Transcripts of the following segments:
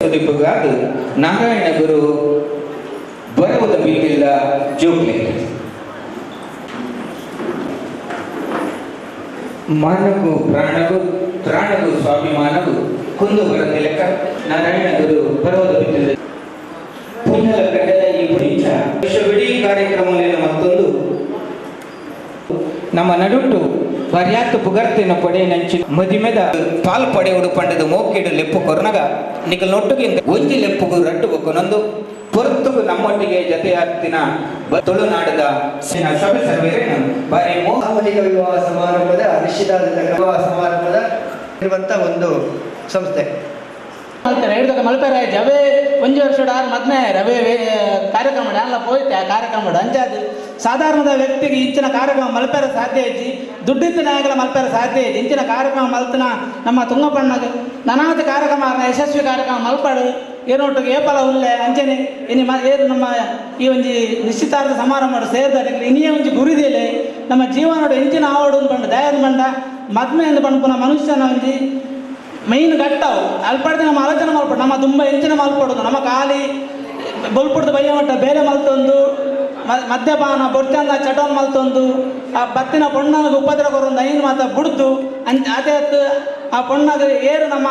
ಸುದೀಪಗಾದು ನಾರಾಯಣ ಗುರು ಬರುವುದ ಬಿಟ್ಟಿಲ್ಲ ಜೋಗ್ಲಿ ಮಾನವು ಪ್ರಾಣವು ತ್ರಾಣವು ಸ್ವಾಭಿಮಾನವು ಕುಂದು ಬರದ ಲೆಕ್ಕ ನಾರಾಯಣ ಗುರು ಬರುವುದ ಬಿಟ್ಟಿಲ್ಲ ಪುಣ್ಯದ ಕಡ್ಡದ ಈ ಪುರೀಚ ವಿಶ್ವವಿಡೀ ಕಾರ್ಯಕ್ರಮದಲ್ಲಿ ಮತ್ತೊಂದು ನಮ್ಮ ನಡುಟ್ಟು ಬರ್ಯಾತ್ತು ಪುಗರ್ತಿನ ಪಡೆ ನಂಚಿ ಮದಿಮೆದ ಪಾಲ್ ಪಡೆ ಉಡುಪಂಡದ ಮೋಕಿಡು ಲೆಪ್ಪು ಕೊರನಗ ನಿಗಲ್ ನೊಟ್ಟುಗಿಂತ ಒಂಜಿ ಲೆಪ್ಪುಗು ರಟ್ಟು ಕೊನೊಂದು ಪೊರ್ತುಗು ನಮ್ಮೊಟ್ಟಿಗೆ ಜತೆಯಾಗ್ತಿನ ತುಳುನಾಡದ ಸಭೆ ಸರ್ವೇರೇನು ಬಾರಿ ಸಾಮಾಜಿಕ ವಿವಾಹ ಸಮಾರಂಭದ ನಿಶ್ಚಿತಾರ್ಥ ವಿವಾಹ ಸಮಾರಂಭದ ಇರುವಂತ ಒಂದು ಸಂಸ್ಥೆ ಹೇಳಿದಾಗ ಮಲ್ಪೆರಾಯ ಜವೇ ಒಂಜಿ ವರ್ಷದ ಮದ್ನೆ ರವೆ ಕಾರ್ಯಕ್ರಮ ಎಲ್ಲ ಹೋಯ್ತೆ ಆ ಕಾರ್ಯಕ್ರಮ ಅಂಚಾದ ಸಾಧಾರಣದ ವ್ಯಕ್ತಿಗೆ ಇಂಚಿನ ಕಾರ್ಯಕ್ರಮ ಮಲ್ಪೆರ ಸಾಧ್ಯ ಐತಿ ದುಡ್ಡಿನ ನಾಯಕರ ಮಲ್ಪೆರ ಸಾಧ್ಯ ಐತಿ ಇಂಚಿನ ಕಾರ್ಯಕ್ರಮ ಮಲ್ತನ ನಮ್ಮ ತುಂಗಪಣ್ಣಗ ನನಾದ ಕಾರ್ಯಕ್ರಮ ಯಶಸ್ವಿ ಕಾರ್ಯಕ್ರಮ ಮಲ್ಪಡು ಏನೊಟ್ಟಿಗೆ ಏಪಲ ಉಲ್ಲೆ ಅಂಚನೆ ಇನಿ ಏನು ನಮ್ಮ ಈ ಒಂಜಿ ನಿಶ್ಚಿತಾರ್ಥ ಸಮಾರಂಭ ಸೇರಿದ ಇನಿಯೇ ಒಂಜಿ ಗುರಿದಿಲೆ ನಮ್ಮ ಜೀವನೋಡು ಎಂಚಿನ ಆವಡು ಬಂಡ ದಯದ ಬಂಡ ಮದ್ಮೆ ಎಂದು ಬಂದು ಮನುಷ್ಯನ ಒಂಜಿ ಮೈನ್ ಗಟ್ಟವು ಅಲ್ಪಡ್ದು ನಮ್ಮ ಆಲೋಚನೆ ಮಲ್ಪಡು ನಮ್ಮ ತುಂಬ ಎಂಚಿನ ಮಲ್ಪಡೋದು ನಮ್ಮ ಖಾಲಿ ಬೊಲ್ಪುಡ್ದು ಬಯ್ಯ ಮಟ್ಟ ಬೇರೆ ಮಲ್ತೊಂದು ಮದ್ಯಪಾನ ಬೊಡ್ಚಂದ ಚಟೋನ್ ಮಲ್ತೊಂದು ಆ ಬತ್ತಿನ ಪೊಣ್ಣನಿಗೆ ಉಪದ್ರ ಕೊರೊಂದು ಐನು ಮಾತ ಬುಡ್ದು ಅದೇ ಆ ಪೊಣ್ಣಗ ಏರು ನಮ್ಮ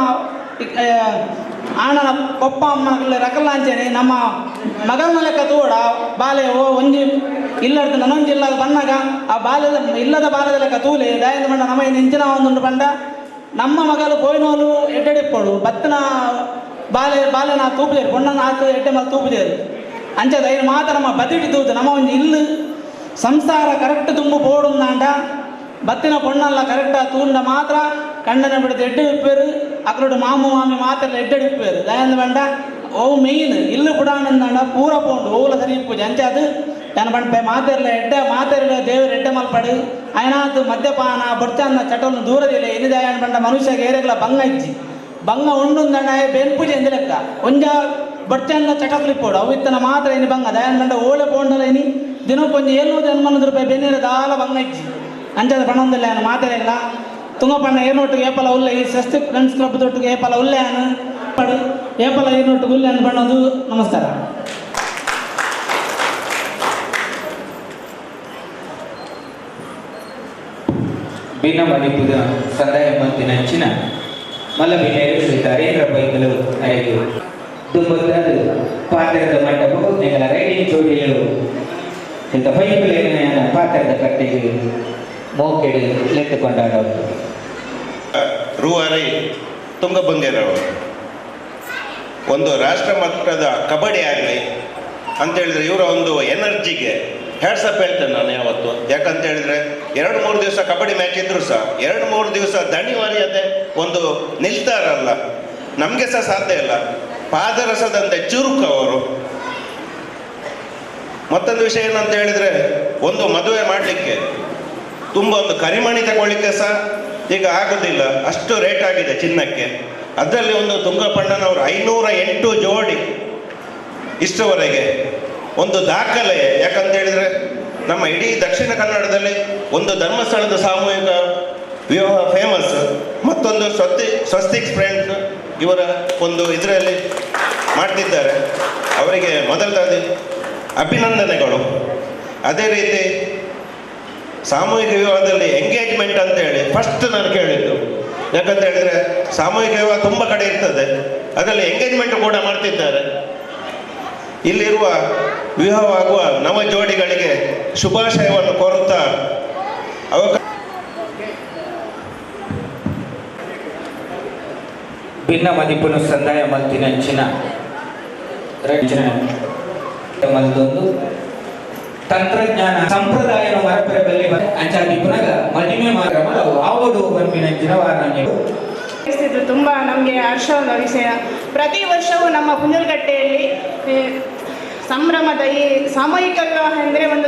ಆಣನ ಪಪ್ಪ ಅಮ್ಮನ ರಕಲಾಂಚನೆ ನಮ್ಮ ಮಗನ ಲೆಕ್ಕ ತೋಡ ಬಾಲೆ ಓ ಒಂಜಿ ಇಲ್ಲಡ್ದು ನನೊಂಜಿ ಇಲ್ಲದ ಬಣ್ಣಗ ಆ ಬಾಲ್ಯದ ಇಲ್ಲದ ಬಾಲ್ಯದ ಲೆಕ್ಕ ತೂಲೆ ದಯದ ಬಂಡ ನಮ್ಮ ನೆಂಚಿನ ಒಂದುಂಡು ಬಂಡ ನಮ್ಮ ಮಗಲು ಪೋಯಿನೋಲು ಎಡ್ಡೆಡಿಪ್ಪಳು ಬತ್ತನ ಬಾಲೆನ ತೂಪುದೇರು ಪೊಣ್ಣನ ಆತು ಎಡ್ಡೆ ಮಲ್ ತೂಪುದೇರು ಅಂಚದ ಐನು ಮಾತ ನಮ್ಮ ಬದಿಟಿ ತೂತು ನಮ್ಮ ಒಂದು ಇಲ್ಲು ಸಂಸಾರ ಕರೆಕ್ಟ್ ತುಂಬು ಪೋಡುಂದಾಂಡ ಬತ್ತಿನ ಪೊಣ್ಣಲ್ಲ ಕರೆಕ್ಟ ತೂಂಡ ಮಾತ್ರ ಕಂಡನ ಬಿಡದು ಎಡ್ಡೆ ಇಪ್ಪೇರು ಅಕ್ಕಳು ಮಾಮು ಮಾಮಿ ಮಾತೆಲ್ಲ ಎಡ್ಡೆಡಿಪ್ಪೇರು ದಯಂದು ಬಂಡ ಓವು ಮೇಯ್ನ್ ಇಲ್ಲು ಪುಡಾನಂದಾಂಡ ಪೂರ ಪೋಂಡು ಓವುಲ ಸರಿ ಇಪ್ಪುಜಿ ಅಂಚೆ ಅದು ನಾನು ಬಂಡೆ ಮಾತೆರ್ಲ ಎಡ್ಡೆ ಮಾತೆರ್ಲ ದೇವರು ಎಡ್ಡೆ ಮಲ್ಪಡು ಅಯನಾತು ಮದ್ಯಪಾನ ಬೊಡ್ಚಂದ ಚಟೋನು ದೂರದಿಲ್ಲ ಎನಿದೆ ಅಯ್ಯನ ಬಂಡ ಮನುಷ್ಯಗೆ ಏರೆಗ್ಲ ಬಂಗ ಇಜ್ಜಿ ಬಂಗ ಉಂಡುಂದಂಡ ಬೆನ್ಪುಜಿ ಎಂದು ಲೆಕ್ಕ ಒಂಜ ಬೊಡ್ಚಂದ ಚಟಕ್ಲಿಪ್ಪೋಡು ಅವು ಇತ್ತನ ಮಾತ್ರ ಇನಿ ಬಂಗ ದಯನ ಬಂಡ ಓಳೆ ಪೋಂಡಲ ಇನಿ ದಿನಕ್ಕೊಂದು 700 ರೂಪಾಯಿ ಬೆನ್ನಿರ ದಾಲ ಬಂಗ ಇಜ್ಜಿ ಅಂಚದ ಪಣೊಂದಿಲ್ಲ ಅಯ್ಯನ ಮಾತೆರೆಲ್ಲ ತುಂಗಪಣ್ಣ ಏರ್ನೊಟ್ಟಿಗೆ ಏಪಲ ಉಲ್ಲೆ ಈ ಸ್ವಸ್ತಿಕ್ ಫ್ರೆಂಡ್ಸ್ ಕ್ಲಬ್ ತೊಟ್ಟಿಗೆ ಏಪಲ ಉಲ್ಲೆ ಅನು ಪಡು ಏಪಲ ಏರ್ನೊಟ್ಟಿಗೆ ಉಲ್ಲೆ ಅನ್ನು ಬಣ್ಣದು ನಮಸ್ಕಾರ. ಭಿನ್ನ ಮಣಿಪುರ ಸಂದಾಯ ಮಂತಿನ ಅಂಚಿನ ಮಲ್ಲಬಿನೇರು ಶ್ರೀ ಅರೇಂದ್ರ ಬೈಕಲು ಐದು ದುಂಬದ ಪಾತ್ರದ ಮಂಟಪವು ನೆಗಲ ರೈಡಿಂಗ್ ಜೋಡಿಗಳು ಇಂಥ ಬೈಕಲೇನ ಪಾತ್ರದ ಕಟ್ಟೆಗೆ ಮೋಕೆಡು ಲೆಕ್ಕ ಕೊಂಡಾಡೋದು ರೂವಾರಿ ತುಂಗಭಂಗೇರವರು ಒಂದು ರಾಷ್ಟ್ರ ಮಟ್ಟದ ಕಬಡ್ಡಿ ಆಗಲಿ ಅಂತೇಳಿದರೆ ಇವರ ಒಂದು ಎನರ್ಜಿಗೆ ಹ್ಯಾಟ್ಸಪ್ ಹೇಳ್ತೇನೆ ನಾನು ಯಾವತ್ತು. ಯಾಕಂತ ಹೇಳಿದ್ರೆ 2-3 ದಿವಸ ಕಬಡ್ಡಿ ಮ್ಯಾಚ್ ಇದ್ರು ಸಹ 2-3 ದಿವಸ ದಣಿವರಿಯದೆ ಒಂದು ನಿಲ್ತಾರಲ್ಲ, ನಮಗೆ ಸಹ ಸಾಧ್ಯ ಇಲ್ಲ. ಪಾದರಸದಂತೆ ಚುರುಕು ಅವರು. ಮತ್ತೊಂದು ವಿಷಯ ಏನಂತ ಹೇಳಿದ್ರೆ, ಒಂದು ಮದುವೆ ಮಾಡಲಿಕ್ಕೆ ತುಂಬ ಒಂದು ಕರಿಮಣಿ ತಗೊಳ್ಳಿಕ್ಕೆ ಸಹ ಈಗ ಆಗೋದಿಲ್ಲ, ಅಷ್ಟು ರೇಟ್ ಆಗಿದೆ ಚಿನ್ನಕ್ಕೆ. ಅದರಲ್ಲಿ ಒಂದು ತುಂಗಪಣ್ಣನವರು 508 ಜೋಡಿ ಇಷ್ಟವರೆಗೆ ಒಂದು ದಾಖಲೆ. ಯಾಕಂತ ಹೇಳಿದರೆ ನಮ್ಮ ಇಡೀ ದಕ್ಷಿಣ ಕನ್ನಡದಲ್ಲಿ ಒಂದು ಧರ್ಮಸ್ಥಳದ ಸಾಮೂಹಿಕ ವಿವಾಹ ಫೇಮಸ್, ಮತ್ತೊಂದು ಸ್ವಸ್ತಿಕ್ ಫ್ರೆಂಡ್ಸ್ ಇವರ ಒಂದು ಇದರಲ್ಲಿ ಮಾಡ್ತಿದ್ದಾರೆ. ಅವರಿಗೆ ಮೊದಲದಾಗಿ ಅಭಿನಂದನೆಗಳು. ಅದೇ ರೀತಿ ಸಾಮೂಹಿಕ ವಿವಾಹದಲ್ಲಿ ಎಂಗೇಜ್ಮೆಂಟ್ ಅಂತೇಳಿ ಫಸ್ಟ್ ನಾನು ಕೇಳಿದ್ದು. ಯಾಕಂತ ಹೇಳಿದರೆ ಸಾಮೂಹಿಕ ವಿವಾಹ ತುಂಬ ಕಡೆ ಇರ್ತದೆ, ಅದರಲ್ಲಿ ಎಂಗೇಜ್ಮೆಂಟ್ ಕೂಡ ಮಾಡ್ತಿದ್ದಾರೆ. ಇಲ್ಲಿರುವ ವಿವಾಹವಾಗುವ ನವ ಜೋಡಿಗಳಿಗೆ ಶುಭಾಶಯವನ್ನು ಕೋರುತ್ತಾ ಭಿನ್ನ ಮದಿಪುನ ಸಂದಾಯ ಮಲ್ತಿನಂಚಿನ ಮಲ್ದೊಂದು ತಂತ್ರಜ್ಞಾನ ಸಂಪ್ರದಾಯ ಮರಪೆರಬಲ್ಲಿ ಅಂಚಾದಿಪುನಗ ಮದಿಮೆ ಮಾರ್ಗಮ ಆವಡು ಬಂಪಿನಂಚಿನ ವಾರಾಣ್ಯಗಳು ಇದು ತುಂಬ ನಮಗೆ ಹರ್ಷದ ವಿಷಯ. ಪ್ರತಿ ವರ್ಷವೂ ನಮ್ಮ ಪುಂಜಲ್ಗಟ್ಟೆಯಲ್ಲಿ ಸಂಭ್ರಮದ ಈ ಸಾಮೂಹಿಕ ವಿವಾಹ ಅಂದರೆ ಒಂದು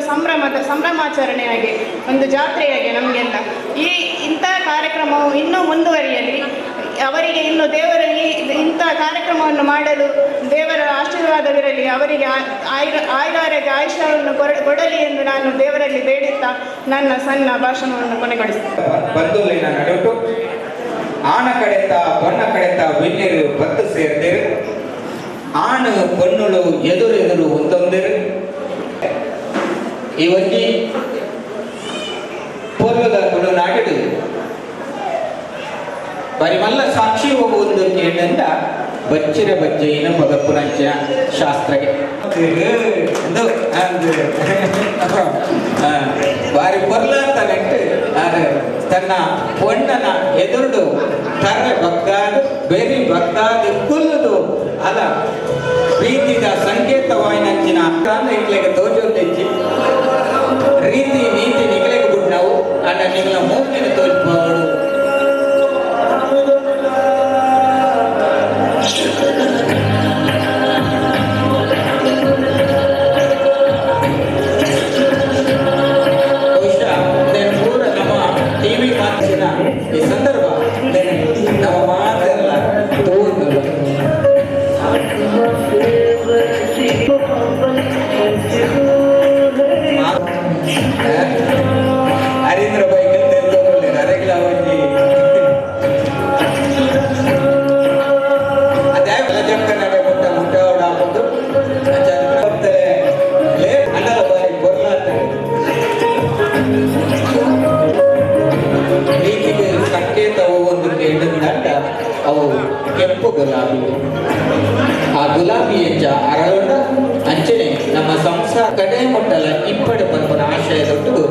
ಸಂಭ್ರಮಾಚರಣೆಯಾಗಿ, ಒಂದು ಜಾತ್ರೆಯಾಗಿ ನಮಗೆಲ್ಲ ಇಂಥ ಕಾರ್ಯಕ್ರಮವು ಇನ್ನೂ ಮುಂದುವರಿಯಲಿ. ಅವರಿಗೆ ಇನ್ನು ದೇವರಲ್ಲಿ ಇಂಥ ಕಾರ್ಯಕ್ರಮವನ್ನು ಮಾಡಲು ದೇವರ ಆಶೀರ್ವಾದವಿರಲಿ. ಅವರಿಗೆ ಆಯುರಾರೋಗ್ಯ ಆಯುಷ್ಯವನ್ನು ಕೊಡಲಿ ಎಂದು ನಾನು ದೇವರಲ್ಲಿ ಬೇಡುತ್ತಾ ನನ್ನ ಸಣ್ಣ ಭಾಷಣವನ್ನು ಕೊನೆಗೊಳಿಸುತ್ತೇನೆ. ಆಣ ಕಡೆತ ಬಣ್ಣ ಕಡೆತ ಬೆನ್ನೇರು ಬತ್ತು ಸೇರ್ದೇರು ಆಣು ಪೊನ್ನುಳು ಎದುರೆದುರು ಒಂದೊಂದರು ಈ ಒಂಜಿ ಪೊರ್ಲದ ತುಳುನಾಡು ಬರಿ ಮಲ್ಲ ಸಾಕ್ಷಿ ಹೋಗುವುದು ಕೇಳಿಂದ ಬಚ್ಚಿರ ಬಜ್ಜೆಯಿನ ಬಗಪ್ಪುನಂಚಿನ ಶಾಸ್ತ್ರಗೆ ಬಾರಿ ಪೊರ್ಲ ಅಂತ ನೆಟ್ಟು ಅದು ತನ್ನ ಪೊಣ್ಣನ ಎದುರುಡು ತರ್ರೆ ಬಗ್ಗಾದು ಬೆರಿ ಬಗ್ಗಾದು ಕುಲ್ಲುದು ಅದ ಪ್ರೀತಿದ ಸಂಕೇತವಾಯಿನಂಚಿನ ಅಕ್ಕಾಂದ ಇಕ್ಲೆಗೆ ತೋಜೊಂದಿಜ್ಜಿ ರೀತಿ ನೀತಿ ನಿಗಲೆಗೆ ಬಿಟ್ಟು ನಾವು ಅಣ್ಣ ನಿಗಳ ಮೂಗಿನ ತೋಜ್ಬೋದು ಈ ಸಂದರ್ಭ ನಮ್ಮ ಮಾತೆಲ್ಲ ತೋರುದು ಹರೀಂದ್ರ ಬೈ ಗೆಲ್ತಿರ್ತಾರೆ ಅರೆಗಿಲ ಒಂಜಿ ಅದೇ ಜಕ್ಕನಡೆ ಮುಟ್ಟ ಮುಟ್ಟವಡ ಬಂದು ಅನ್ನದ ಬಾರಿ ಬರ್ಲಾಗ್ತದೆ ಪ್ರೀತಿಗೆ ಸಂಕೇತವು ಒಂದು ಕೇಳಿದಂಡ ಅವು ಕೆಂಪು ಗುಲಾಬಿ ಆ ಗುಲಾಬಿ ಹೆಜ್ಜ ಅರಳೊಂಡ ಅಂಚನೆ ನಮ್ಮ ಸಂಸಾರ ಕಡೆ ಮುಟ್ಟಲ ಇಪ್ಪಡೆ ಪಂಪನ ಆಶಯದೊಟ್ಟಿಗೂ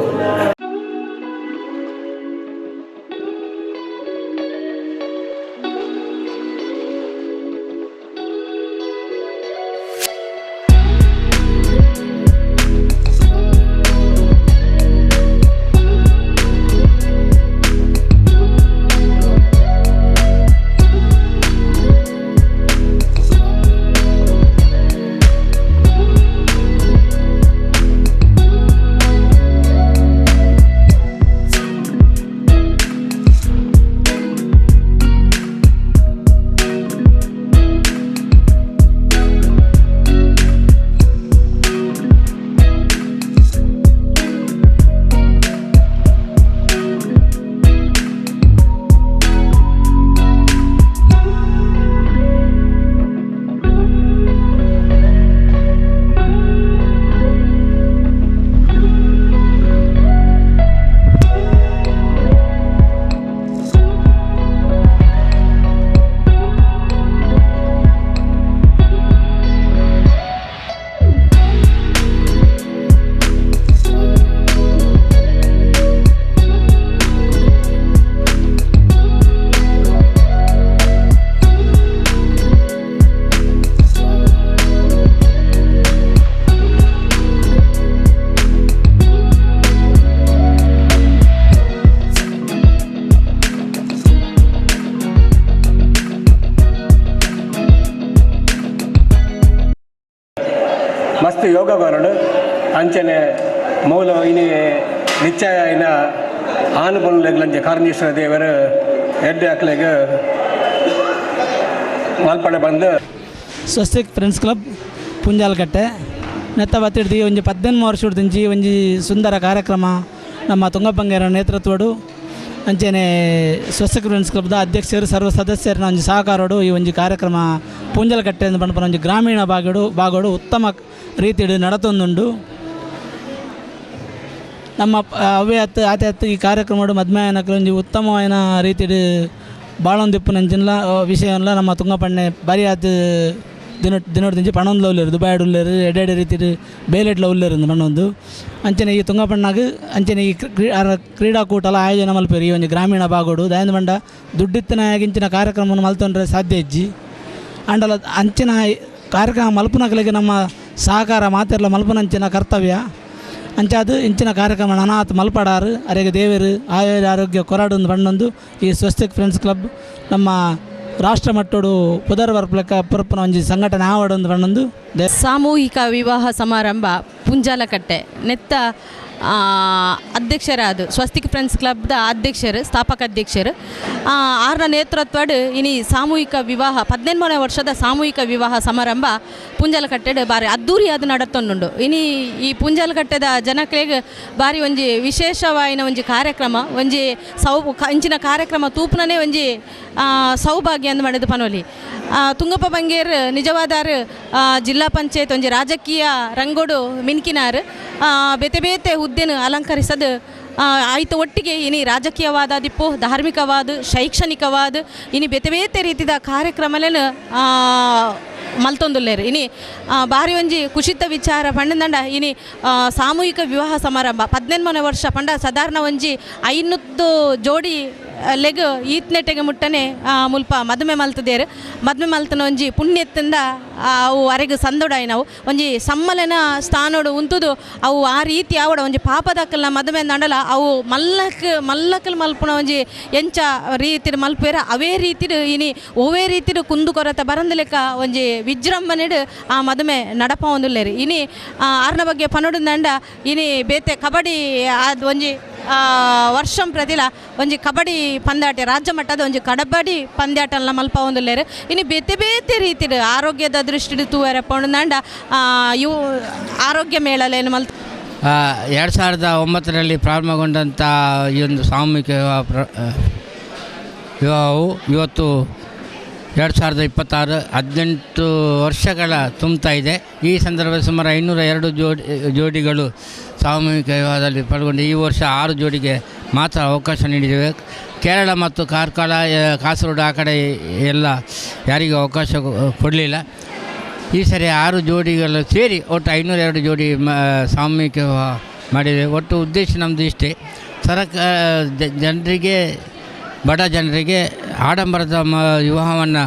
ಮಸ್ತ್ ಯೋಗ ಬರೋಡು ಅಂಚನೆ ಮೂಲ ಇನಿ ನಿಶ್ಚಯ ಇನ ಆನು ಬನ್ನುಲೆಗ್ಲಂಚೆ ಕಾರಣೇಶ್ವರ ದೇವರ ಎಡ್ಡೆ ಹಾಕ್ಲೆಗೆ ಮಾಲ್ಪಡೆ ಬಂದು ಸ್ವಸ್ತಿಕ್ ಫ್ರೆಂಡ್ಸ್ ಕ್ಲಬ್ ಪುಂಜಾಲಕಟ್ಟೆ ನೆತ್ತ ಬತ್ತಿಡ್ದು ಒಂಜಿ 18 ವರ್ಷದಿಂಚಿ ಒಂಜಿ ಸುಂದರ ಕಾರ್ಯಕ್ರಮ ನಮ್ಮ ತುಂಗಪ್ಪಂಗೇರ ನೇತೃತ್ವಡು ಅಂಚನೆ ಸ್ವಸ್ತಿಕ್ ಫ್ರೆಂಡ್ಸ್ ಕ್ಲಬ್ದ ಅಧ್ಯಕ್ಷರು ಸರ್ವ ಸದಸ್ಯರ ಒಂಜಿ ಸಹಕಾರೋಡು ಈ ಒಂಜಿ ಕಾರ್ಯಕ್ರಮ ಪುಂಜಾಲಕಟ್ಟೆ ಎಂದು ಪಂಪನ ಒಂಜಿ ಗ್ರಾಮೀಣ ಭಾಗಡು ಉತ್ತಮ ರೀತಿಡು ನಡತೊಂದುಂಡು ನಮ್ಮ ಅವೇ ಆತ ಈ ಕಾರ್ಯಕ್ರಮ ಮದ್ಮೆಯನಕ್ಕೆ ಒಂಜಿ ಉತ್ತಮವಾದ ರೀತಿಡು ಬಾಳೊಂದಿಪ್ಪುನಂಚಿನ ವಿಷಯಲ್ಲ ನಮ್ಮ ತುಂಗಪಣ್ಣೆ ಬರೀ ಅದು ದಿನೋಡ್ದಿಂಚಿ ಪಣೊಂದು ಉಲ್ಲೇರು ದುಬಾಯ್ಡು ಉಲ್ಲೇರು ಎಡೆ ರೀತಿ ಬೇಲೆಟ್ಲ ಉಲ್ಲೇರು ಪಣ್ಣೊಂದು ಅಂಚನೆ ಈ ತುಂಗಪಣ್ಣಾಗ ಅಂಚನೆ ಈ ಕ್ರೀಡಾಕೂಟಲ ಆಯೋಜನೆ ಮಲ್ಪೇರು ಈ ಒಂದು ಗ್ರಾಮೀಣ ಭಾಗೋಡು ದಯಂದು ಬಂಡ ದುಡ್ಡಿತ್ತಿನಾಗಿಂಚಿನ ಕಾರ್ಯಕ್ರಮವನ್ನು ಮಲ್ತೊಂಡ್ರೆ ಸಾಧ್ಯ ಇಜ್ಜಿ ಅಂಡಲ ಅಂಚಿನ ಕಾರ್ಯಕ್ರಮ ಮಲ್ಪನಗಳಿಗೆ ನಮ್ಮ ಸಹಕಾರ ಮಾತೆರ್ಲ ಮಲ್ಪನಂಚಿನ ಕರ್ತವ್ಯ ಅಂಚಾದು ಇಂಚಿನ ಕಾರ್ಯಕ್ರಮ ಅನಾಥ ಮಲ್ಪಡಾರು ಅರೆಗೆ ದೇವರು ಆರೋಗ್ಯ ಕೊರಾಡು ಬಣ್ಣೊಂದು ಈ ಸ್ವಸ್ತಿಕ್ ಫ್ರೆಂಡ್ಸ್ ಕ್ಲಬ್ ನಮ್ಮ ರಾಷ್ಟ್ರ ಮಟ್ಟೋಡು ಪುದರ್ವರ್ಪಲಕ ಪುರಪ್ಪನ ಒಂಜಿ ಸಂಘಟನೆ ಆವಡೊಂದು ಬಣ್ಣೊಂದು ಸಾಮೂಹಿಕ ವಿವಾಹ ಸಮಾರಂಭ ಪುಂಜಾಲಕಟ್ಟೆ ನೆತ್ತ ಅಧ್ಯಕ್ಷರಾದ ಸ್ವಸ್ತಿಕ್ ಫ್ರೆಂಡ್ಸ್ ಕ್ಲಬ್ದ ಅಧ್ಯಕ್ಷರು ಸ್ಥಾಪಕ ಅಧ್ಯಕ್ಷರು ಆರ್ನ ನೇತೃತ್ವಡ್ ಇನಿ ಸಾಮೂಹಿಕ ವಿವಾಹ 18ನೇ ವರ್ಷದ ಸಾಮೂಹಿಕ ವಿವಾಹ ಸಮಾರಂಭ ಪುಂಜಲಕಟ್ಟೆಡ್ ಬಾರಿ ಅದ್ದೂರಿಯಾದ ನಡತೊಂದುಂಡು ಇನಿ ಈ ಪುಂಜಲಕಟ್ಟೆದ ಜನಕ್ಲೆಗ್ ಬಾರಿ ಒಂಜಿ ವಿಶೇಷವಾಯಿನ ಒಂಜಿ ಕಾರ್ಯಕ್ರಮ ಒಂಜಿ ಇಂಚಿನ ಕಾರ್ಯಕ್ರಮ ತೂಪುನನೇ ಒಂಜಿ ಸೌಭಾಗ್ಯ ಅಂದ್ ಮಾಡಿದ ಪನೋಲಿ ತುಂಗಪ್ಪ ಬಂಗೇರ್ ನಿಜವಾದಾರ್ ಜಿಲ್ಲಾ ಪಂಚಾಯತ್ ಒಂಜಿ ರಾಜಕೀಯ ರಂಗೋಡು ಮಿನ್ಕಿನಾರ್ ಬೇತೆ ಬೇತೆ ಹುದ್ದೆನ ಅಲಂಕರಿಸದು ಆಯ್ತು ಒಟ್ಟಿಗೆ ಇನಿ ರಾಜಕೀಯವಾದ ದಿಪ್ಪು ಧಾರ್ಮಿಕವಾದ ಶೈಕ್ಷಣಿಕವಾದ ಇನಿ ಬೇತೆ ಬೇತೆ ರೀತಿಯ ಕಾರ್ಯಕ್ರಮಲೇನು ಮಲ್ತೊಂದುಲ್ಲೇರು ಇನಿ ಬಾರಿ ಒಂಜಿ ಖುಷಿತ ವಿಚಾರ ಪಂಡದಂಡ ಇನಿ ಸಾಮೂಹಿಕ ವಿವಾಹ ಸಮಾರಂಭ 18ನೇ ವರ್ಷ ಪಂಡ ಸಾಧಾರಣ ಒಂಜಿ 500 ಜೋಡಿ ಲೆಗ್ ಈತ್ನೆಟೆಗೆ ಮುಟ್ಟನೆ ಮುಲ್ಪ ಮದುವೆ ಮಲ್ತದೇರು ಮದುವೆ ಮಲ್ತನ ಒಂಜಿ ಪುಣ್ಯತ್ತಿಂದ ಅವು ಅರೆಗೆ ಸಂದೋಡಾಯಿನವು ಒಂಜಿ ಸಮ್ಮಲನ ಸ್ಥಾನೋಡು ಉಂತುದು ಅವು ಆ ರೀತಿ ಆವಡ ಒಂಜಿ ಪಾಪದಕ್ಕಲ್ನ ಮದುವೆ ನಂಡಲ ಅವು ಮಲ್ಲಕಲ್ ಮಲ್ಪುನ ಒಂಜಿ ಎಂಚ ರೀತಿ ಮಲ್ಪೇರ ಅವೇ ರೀತಿಡು ಇನಿ ಒವೇ ರೀತಿಡು ಕುಂದು ಕೊರತೆ ಬರಂದ ಲೆಕ್ಕ ಒಂಜಿ ವಿಜೃಂಭಣೆಡು ಆ ಮದುವೆ ನಡಪ ಒಂದುಲ್ಲೇರಿ ಇನಿ ಆರ್ನ ಬಗ್ಗೆ ಪನೋಡುಂದಂಡ ಇನಿ ಬೇತೆ ಕಬಡ್ಡಿ ಅದು ಒಂಜಿ ವರ್ಷಂ ಪ್ರತಿಲ ಒಂಜಿ ಕಬಡ್ಡಿ ಪಂದ್ಯಾಟ ರಾಜ್ಯ ಮಟ್ಟದ ಒಂಜಿ ಕಬಡ್ಡಿ ಪಂದ್ಯಾಟಲ್ಲ ಮಲ್ಪ ಒಂದುಲ್ಲೇರು ಇನ್ನು ಬೇತೆ ಬೇತೆ ರೀತಿಡು ಆರೋಗ್ಯದ ದೃಷ್ಟಿಡು ತೂವರಪ್ಪಂಡ ಇವು ಆರೋಗ್ಯ ಮೇಳಲೇನು ಮಲ್ತ 2009ರಲ್ಲಿ ಪ್ರಾರಂಭಗೊಂಡಂಥ ಈ ಒಂದು ಸಾಮೂಹಿಕ ವಿವಾಹವು ಇವತ್ತು 2026 18 ವರ್ಷಗಳ ತುಂಬ್ತಾ ಇದೆ. ಈ ಸಂದರ್ಭದಲ್ಲಿ ಸುಮಾರು 502 ಜೋಡಿಗಳು ಸಾಮೂಹಿಕ ವಿವಾಹದಲ್ಲಿ ಪಾಲ್ಗೊಂಡು ಈ ವರ್ಷ 6 ಜೋಡಿಗೆ ಮಾತ್ರ ಅವಕಾಶ ನೀಡಿದ್ದೇವೆ. ಕೇರಳ ಮತ್ತು ಕಾರ್ಕಳ ಕಾಸರಗೋಡು ಆ ಕಡೆ ಎಲ್ಲ ಯಾರಿಗೂ ಅವಕಾಶ ಕೊಡಲಿಲ್ಲ. ಈ ಸರಿ 6 ಜೋಡಿಗಳು ಸೇರಿ ಒಟ್ಟು 502 ಜೋಡಿ ಸಾಮೂಹಿಕ ವಿವಾಹ ಮಾಡಿದೆ. ಒಟ್ಟು ಉದ್ದೇಶ ನಮ್ಮದು ಇಷ್ಟೇ, ಜನರಿಗೆ ಬಡ ಜನರಿಗೆ ಆಡಂಬರದ ವಿವಾಹವನ್ನು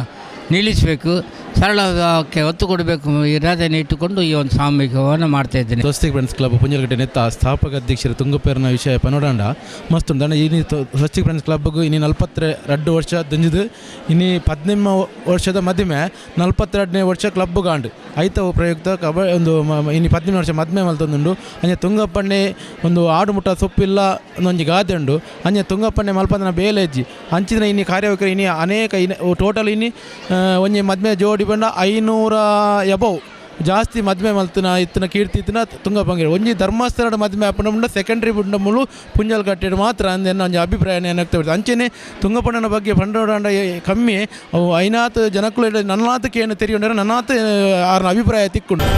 ನಿಲ್ಲಿಸಬೇಕು, ಸರಳ ವಿವಾಹಕ್ಕೆ ಒತ್ತು ಕೊಡಬೇಕು ಇರಾದೆಯನ್ನು ಇಟ್ಟುಕೊಂಡು ಈ ಒಂದು ಸಾಮೂಹಿಕವನ್ನು ಮಾಡ್ತಾಯಿದ್ದೇನೆ. ಸ್ವಸ್ತಿಕ್ ಫ್ರೆಂಡ್ಸ್ ಕ್ಲಬ್ ಪುಂಜಲಗಟ್ಟೆ ನೆತ್ತ ಸ್ಥಾಪಕ ಅಧ್ಯಕ್ಷರು ತುಂಗಪೇರನ ವಿಷಯ ಪನೋಡಾಂಡ ಮಸ್ತು ದಂಡ ಇನಿ ಸ್ವಸ್ತಿಕ್ ಫ್ರೆಂಡ್ಸ್ ಕ್ಲಬ್ಗೂ ಇನಿ 42 ವರ್ಷ ದಂಜಿದು ಇನಿ 18 ವರ್ಷದ ಮದುವೆ 42ನೇ ವರ್ಷ ಕ್ಲಬ್ ಗಾಂಡು ಐತವು ಪ್ರಯುಕ್ತ ಒಂದು ಇನಿ 18 ವರ್ಷ ಮದುವೆ ಮಲ್ತೊಂದುಂಡು. ಅಂಜೆ ತುಂಗಪ್ಪಣ್ಣೆ ಒಂದು ಆಡು ಮುಟ್ಟ ಸೊಪ್ಪಿಲ್ಲ ಒಂದೊಂದು ಗಾದೆ ಉಂಡು. ಅಂಜೆ ತುಂಗಪ್ಪಣ್ಣೆ ಮಲ್ಪದನ ಬೇಲೆಜ್ಜಿ ಅಂಚಿನ ಇನಿ ಕಾರ್ಯವೈಖರಿ ಇನಿ ಅನೇಕ ಟೋಟಲ್ ಇನಿ ಒಂಜಿ ಮದುವೆ ಜೋಡಿ ಬಂಡ 500 ಎಬವ್ ಜಾಸ್ತಿ ಮದುವೆ ಮಲ್ತಿನ ಇತ್ತಿನ ಕೀರ್ತಿ ಇತ್ತಿನ ತುಂಗಪಂಗೇರು ಒಂಜಿ ಧರ್ಮಸ್ಥಳದ ಮದುವೆ ಅಪ್ಪನ ಸೆಕೆಂಡ್ರಿ ಬುಂಡ ಮುಳು ಪುಂಜಲ್ಕಟ್ಟೆ ಮಾತ್ರ ಅಂದೇನು ಒಂಜಿ ಅಭಿಪ್ರಾಯ ಏನಾಗ್ತದೆ. ಅಂಚೆನೆ ತುಂಗಪಣ್ಣನ ಬಗ್ಗೆ ಪಂಡೋಡಾಂಡ ಕಮ್ಮಿ ಅವು ಐನಾತ್ ಜನಕ್ಕಳು ನನ್ನಾತಕ್ಕೆ ಏನು ತೆರೆಯುಂಡರೆ ನನ್ನಾತ ಆರ್ನ ಅಭಿಪ್ರಾಯ ತಿಕ್ಕೊಂಡು